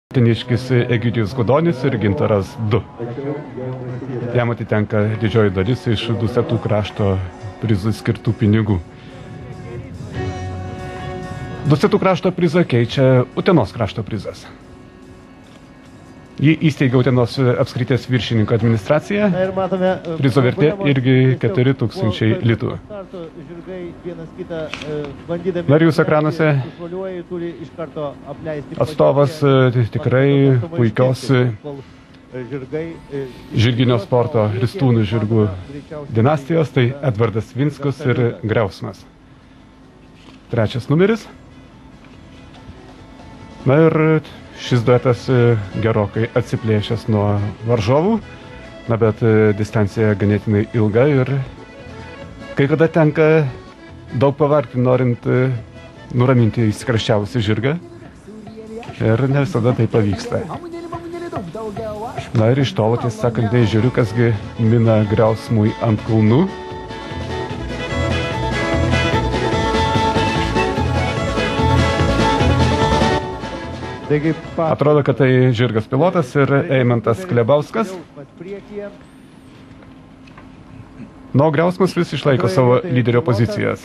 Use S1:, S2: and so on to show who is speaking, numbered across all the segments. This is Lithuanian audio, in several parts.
S1: Teniškis Egidijus Gudonis ir Gintaras 2. Jam atitenka didžioji dalis iš Dusetų krašto prizui skirtų pinigų. Dusetų krašto prizą keičia Utenos krašto prizas. Jį įsteigė Utenos apskrities viršininko administracija. Prizo vertė irgi 4000 litų. Ir jūsų ekranuose atstovas tikrai puikios žirginio sporto ristūnų žirgų dinastijos, tai Edvardas Vinskus ir Griausmas. Trečias numeris. Na ir šis duetas gerokai atsiplėšęs nuo varžovų, bet distancija ganėtinai ilga ir kai kada tenka daug pavargti, norint nuraminti įsikarščiavusi žirgą ir ne visada tai pavyksta. Na ir iš tolo, tiesą sakant, žiūriu, kasgi mina Griausmui ant kulnų. Atrodo, kad tai žirgas pilotas ir Eimantas Klebauskas. Na, o Griausmas vis išlaiko savo lyderio pozicijas.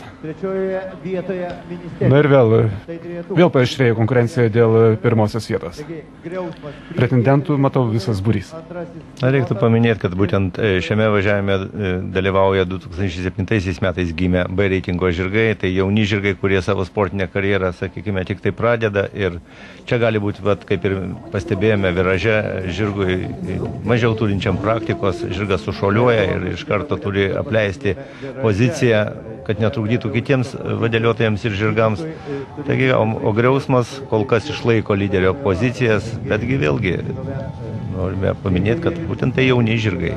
S1: Na ir vėl paaštrėjo konkurencija dėl pirmosios vietos. Pretendentų matau visas būrys.
S2: Na, reiktų paminėti, kad būtent šiame važiavime dalyvauja 2007 metais gimę B reitingo žirgai, tai jauni žirgai, kurie savo sportinę karjerą, sakykime, tik tai pradeda ir čia gali būti, kaip ir pastebėjome, viraže žirgui mažiau turinčiam praktikos, žirgas sušuoliuoja ir iš karto turi apleisti poziciją, kad netrukdytų kitiems vadėliotojams ir žirgams. Taigi, o Griausmas kol kas išlaiko lyderio pozicijas, betgi vėlgi norime paminėti, kad būtent tai jauni žirgai.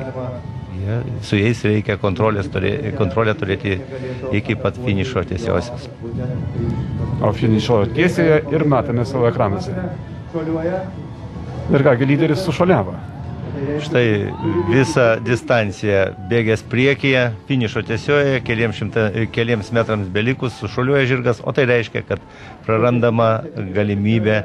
S2: Su jais reikia kontrolę turėti iki pat finišo tiesiosios.
S1: O finišo tiesėje ir matome savo ekranuose. Ir kągi, lyderis sušuoliavo.
S2: Štai visą distanciją bėgęs priekyje, finišo tiesioje, keliems metrams belikus sušuoliuoja žirgas, o tai reiškia, kad prarandama galimybė